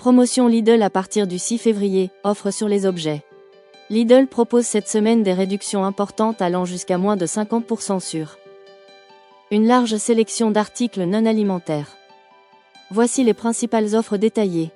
Promotion Lidl à partir du 6 février, offre sur les objets. Lidl propose cette semaine des réductions importantes allant jusqu'à moins de 50% sur une large sélection d'articles non alimentaires. Voici les principales offres détaillées.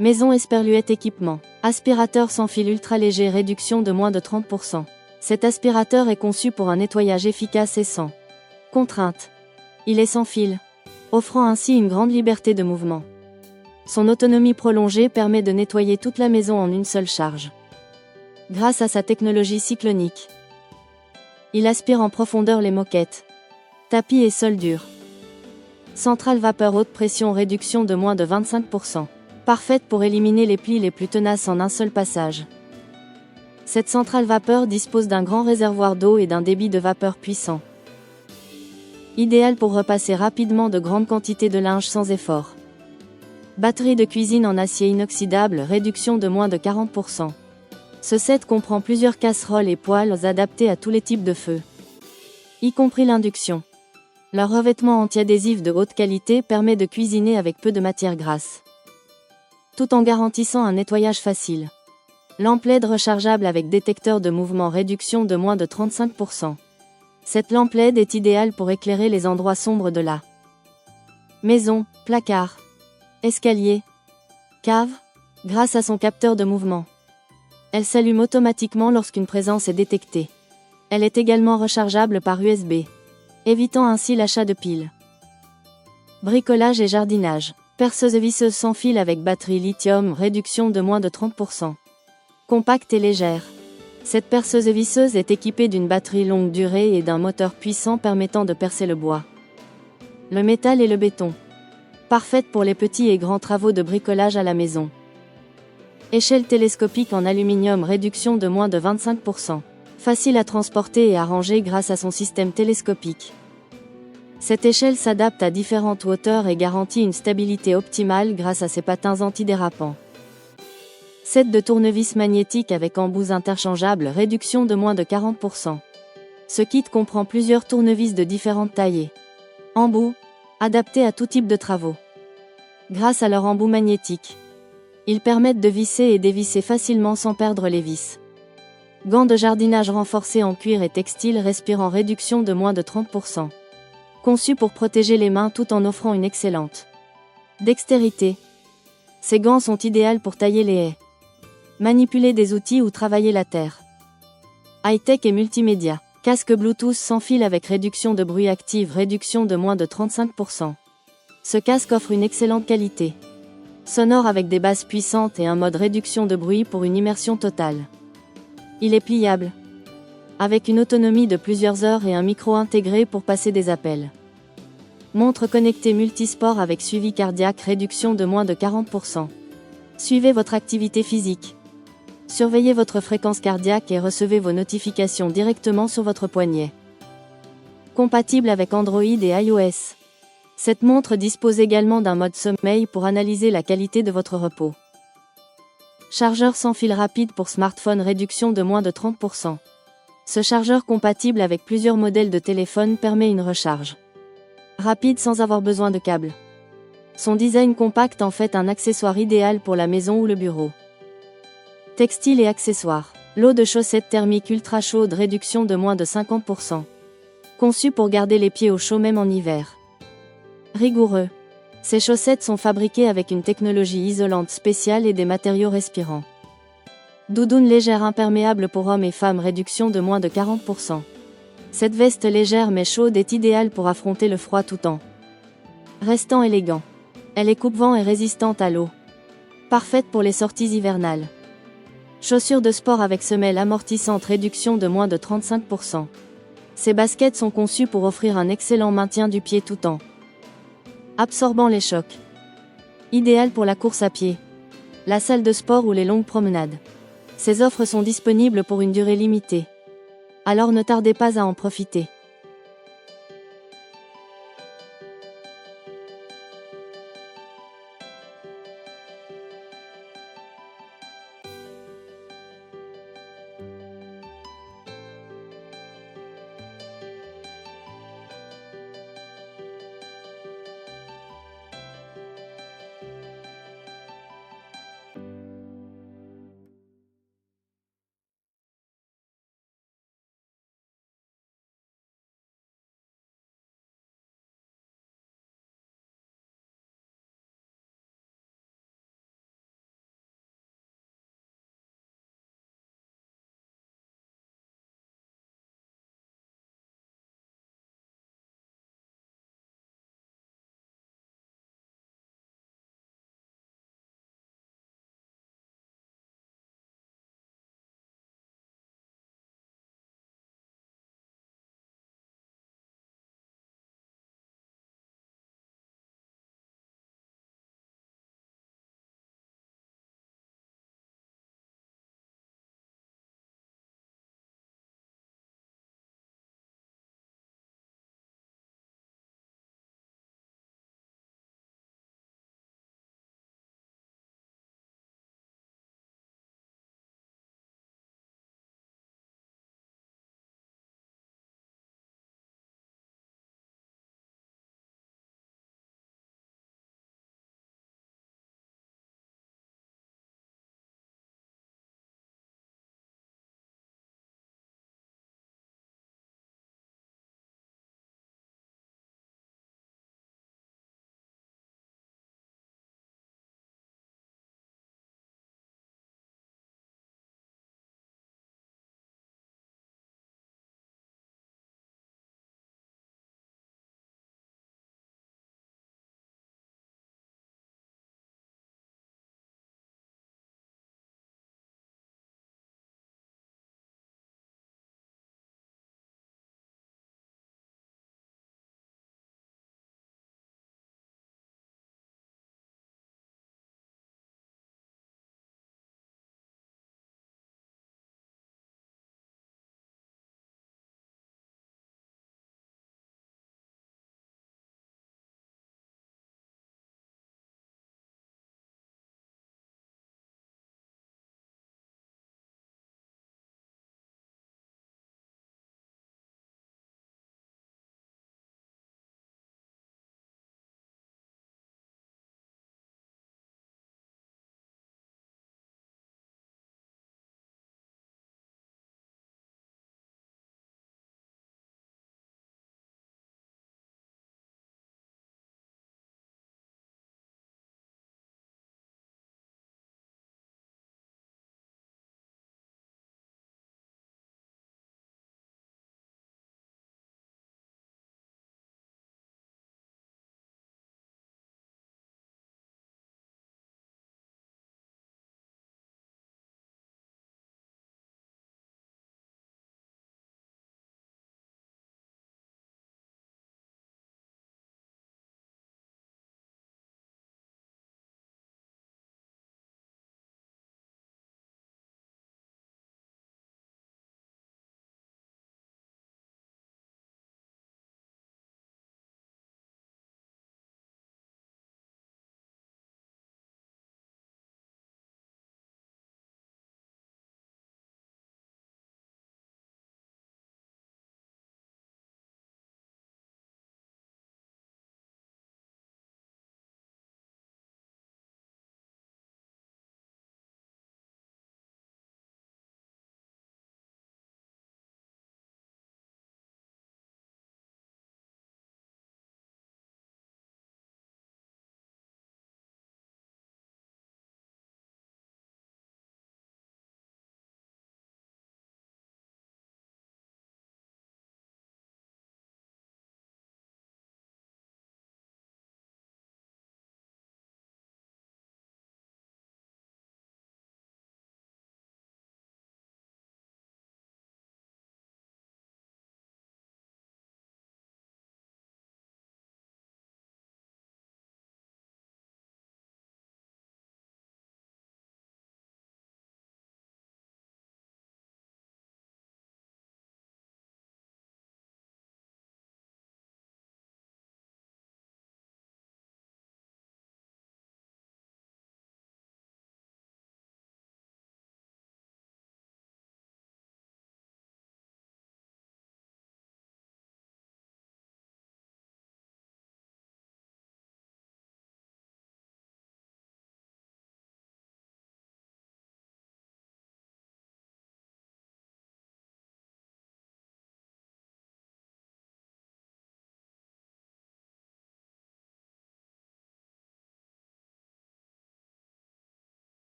Maison Esperluette équipement. Aspirateur sans fil ultra léger, réduction de moins de 30%. Cet aspirateur est conçu pour un nettoyage efficace et sans contrainte. Il est sans fil, offrant ainsi une grande liberté de mouvement. Son autonomie prolongée permet de nettoyer toute la maison en une seule charge. Grâce à sa technologie cyclonique, il aspire en profondeur les moquettes, tapis et sols durs. Centrale vapeur haute pression, réduction de moins de 25%. Parfaite pour éliminer les plis les plus tenaces en un seul passage. Cette centrale vapeur dispose d'un grand réservoir d'eau et d'un débit de vapeur puissant. Idéal pour repasser rapidement de grandes quantités de linge sans effort. Batterie de cuisine en acier inoxydable, réduction de moins de 40%. Ce set comprend plusieurs casseroles et poêles adaptés à tous les types de feux, y compris l'induction. Leur revêtement anti-adhésif de haute qualité permet de cuisiner avec peu de matière grasse, tout en garantissant un nettoyage facile. Lampe LED rechargeable avec détecteur de mouvement, réduction de moins de 35%. Cette lampe LED est idéale pour éclairer les endroits sombres de la maison, placard, escalier, cave, grâce à son capteur de mouvement. Elle s'allume automatiquement lorsqu'une présence est détectée. Elle est également rechargeable par USB, évitant ainsi l'achat de piles. Bricolage et jardinage. Perceuse visseuse sans fil avec batterie lithium, réduction de moins de 30%. Compacte et légère. Cette perceuse visseuse est équipée d'une batterie longue durée et d'un moteur puissant permettant de percer le bois, le métal et le béton. Parfaite pour les petits et grands travaux de bricolage à la maison. Échelle télescopique en aluminium, réduction de moins de 25%. Facile à transporter et à ranger grâce à son système télescopique. Cette échelle s'adapte à différentes hauteurs et garantit une stabilité optimale grâce à ses patins antidérapants. Set de tournevis magnétique avec embouts interchangeables, réduction de moins de 40%. Ce kit comprend plusieurs tournevis de différentes tailles et embouts, adaptés à tout type de travaux. Grâce à leur embout magnétique, ils permettent de visser et dévisser facilement sans perdre les vis. Gants de jardinage renforcés en cuir et textile, respirant, réduction de moins de 30%. Conçus pour protéger les mains tout en offrant une excellente dextérité. Ces gants sont idéaux pour tailler les haies, manipuler des outils ou travailler la terre. High-tech et multimédia. Casque Bluetooth sans fil avec réduction de bruit active, réduction de moins de 35%. Ce casque offre une excellente qualité sonore avec des basses puissantes et un mode réduction de bruit pour une immersion totale. Il est pliable, avec une autonomie de plusieurs heures et un micro intégré pour passer des appels. Montre connectée multisport avec suivi cardiaque, réduction de moins de 40%. Suivez votre activité physique. Surveillez votre fréquence cardiaque et recevez vos notifications directement sur votre poignet. Compatible avec Android et iOS. Cette montre dispose également d'un mode sommeil pour analyser la qualité de votre repos. Chargeur sans fil rapide pour smartphone, réduction de moins de 30%. Ce chargeur compatible avec plusieurs modèles de téléphone permet une recharge rapide sans avoir besoin de câble. Son design compact en fait un accessoire idéal pour la maison ou le bureau. Textile et accessoires. Lot de chaussettes thermiques ultra chaudes, réduction de moins de 50%. Conçu pour garder les pieds au chaud même en hiver. Rigoureux. Ces chaussettes sont fabriquées avec une technologie isolante spéciale et des matériaux respirants. Doudoune légère imperméable pour hommes et femmes, réduction de moins de 40%. Cette veste légère mais chaude est idéale pour affronter le froid tout en restant élégant. Elle est coupe-vent et résistante à l'eau. Parfaite pour les sorties hivernales. Chaussures de sport avec semelles amortissantes, réduction de moins de 35%. Ces baskets sont conçues pour offrir un excellent maintien du pied tout en absorbant les chocs. Idéal pour la course à pied, la salle de sport ou les longues promenades. Ces offres sont disponibles pour une durée limitée. Alors ne tardez pas à en profiter.